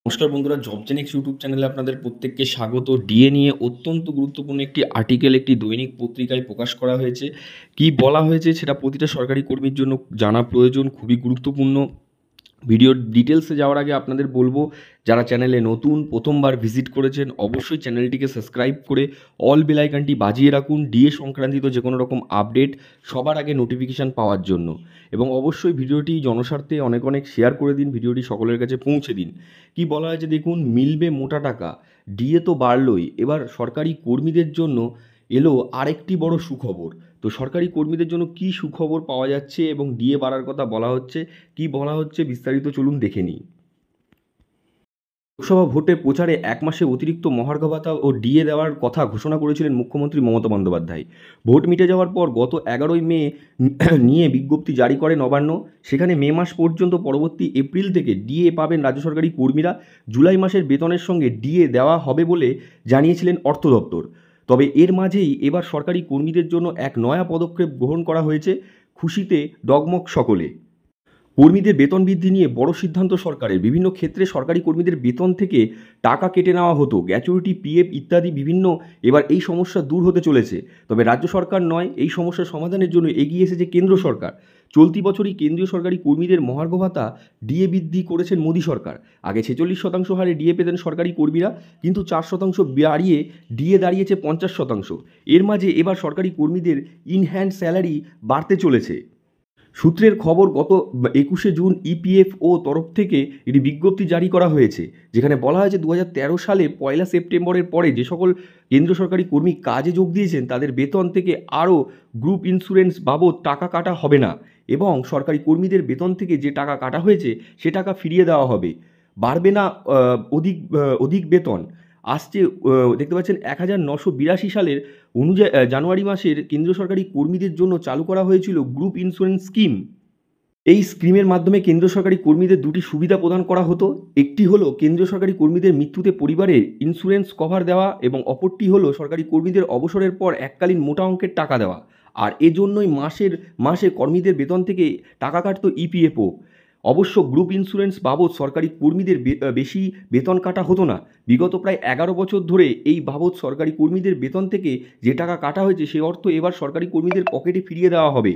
নমস্কার বন্ধুরা, জবজেনিক্স ইউটিউব চ্যানেলে আপনাদের প্রত্যেককে স্বাগত। ডিএ নিয়ে অত্যন্ত গুরুত্বপূর্ণ একটি আর্টিকেল একটি দৈনিক পত্রিকায় প্রকাশ করা হয়েছে। কি বলা হয়েছে সেটা প্রতিটা সরকারি কর্মীর জন্য জানা প্রয়োজন, খুবই গুরুত্বপূর্ণ। ভিডিওর ডিটেলসে যাওয়ার আগে আপনাদের বলবো, যারা চ্যানেলে নতুন প্রথমবার ভিজিট করেছেন অবশ্যই চ্যানেলটিকে সাবস্ক্রাইব করে অল বেল আইকনটি বাজিয়ে রাখুন ডিএ সংক্রান্তিত যে কোনো রকম আপডেট সবার আগে নোটিফিকেশান পাওয়ার জন্য। এবং অবশ্যই ভিডিওটি জনস্বার্থে অনেক অনেক শেয়ার করে দিন, ভিডিওটি সকলের কাছে পৌঁছে দিন। কি বলা হয়েছে দেখুন, মিলবে মোটা টাকা, ডিএ তো বাড়লই, এবার সরকারি কর্মীদের জন্য এলো আরেকটি বড় সুখবর। তো সরকারি কর্মীদের জন্য কি সুখবর পাওয়া যাচ্ছে এবং ডিএ বাড়ার কথা বলা হচ্ছে, কি বলা হচ্ছে বিস্তারিত চলুন দেখে নিই। লোকসভা ভোটের প্রচারে ১ মাসে অতিরিক্ত মহার্ঘ ভাতা ও ডিএ দেওয়ার কথা ঘোষণা করেছিলেন মুখ্যমন্ত্রী মমতা বন্দ্যোপাধ্যায়। ভোট মিটে যাওয়ার পর গত ১১ই মে নিয়ে বিজ্ঞপ্তি জারি করে নবান্ন। সেখানে মে মাস পর্যন্ত, পরবর্তী এপ্রিল থেকে ডিএ পাবেন রাজ্য সরকারি কর্মীরা। জুলাই মাসের বেতনের সঙ্গে ডিএ দেওয়া হবে বলে জানিয়েছিলেন অর্থ দপ্তর। তবে এর মাঝেই এবার সরকারি কর্মীদের জন্য এক নয়া পদক্ষেপ গ্রহণ করা হয়েছে। খুশিতে ডগমগ সকলে। কর্মীদের বেতন বৃদ্ধি নিয়ে বড় সিদ্ধান্ত সরকারের। বিভিন্ন ক্ষেত্রে সরকারি কর্মীদের বেতন থেকে টাকা কেটে নেওয়া হতো, গ্র্যাচুইটি, পিএফ ইত্যাদি বিভিন্ন। এবার এই সমস্যা দূর হতে চলেছে। তবে রাজ্য সরকার নয়, এই সমস্যার সমাধানের জন্য এগিয়ে এসেছে কেন্দ্র সরকার। চলতি বছরই কেন্দ্রীয় সরকারি কর্মীদের মহার্ঘ ভাতা ডিএ বৃদ্ধি করেছেন মোদী সরকার। আগে 46% হারে ডিএ পেতেন সরকারি কর্মীরা, কিন্তু 4% বাড়িয়ে ডিএ দাঁড়িয়েছে 50%। এর মাঝে এবার সরকারি কর্মীদের ইন হ্যান্ড স্যালারি বাড়তে চলেছে। সূত্রের খবর, গত 21শে জুন ইপিএফও তরফ থেকে একটি বিজ্ঞপ্তি জারি করা হয়েছে, যেখানে বলা হয়েছে 2013 সালে 1 সেপ্টেম্বরের পরে যে সকল কেন্দ্রীয় সরকারি কর্মী কাজে যোগ দিয়েছেন তাদের বেতন থেকে আরও গ্রুপ ইন্স্যুরেন্স বাবদ টাকা কাটা হবে না, এবং সরকারি কর্মীদের বেতন থেকে যে টাকা কাটা হয়েছে সে টাকা ফিরিয়ে দেওয়া হবে। বাড়বে না অধিক বেতন। আসছে, দেখতে পাচ্ছেন 1982 সালের জানুয়ারি মাসের কেন্দ্রীয় সরকারি কর্মীদের জন্য চালু করা হয়েছিল গ্রুপ ইন্স্যুরেন্স স্কিম। এই স্কিমের মাধ্যমে কেন্দ্রীয় সরকারি কর্মীদের দুটি সুবিধা প্রদান করা হতো। একটি হলো কেন্দ্রীয় সরকারি কর্মীদের মৃত্যুতে পরিবারের ইন্স্যুরেন্স কভার দেওয়া, এবং অপরটি হলো সরকারি কর্মীদের অবসরের পর এককালীন মোটা অঙ্কের টাকা দেওয়া। আর এজন্যই মাসে কর্মীদের বেতন থেকে টাকা কাটতো ইপিএফও। অবশ্য গ্রুপ ইন্স্যুরেন্স বাবদ সরকারি কর্মীদের বেশি বেতন কাটা হতো না। বিগত প্রায় 11 বছর ধরে এই বাবদ সরকারি কর্মীদের বেতন থেকে যে টাকা কাটা হয়েছে সে অর্থ এবার সরকারি কর্মীদের পকেটে ফিরিয়ে দেওয়া হবে।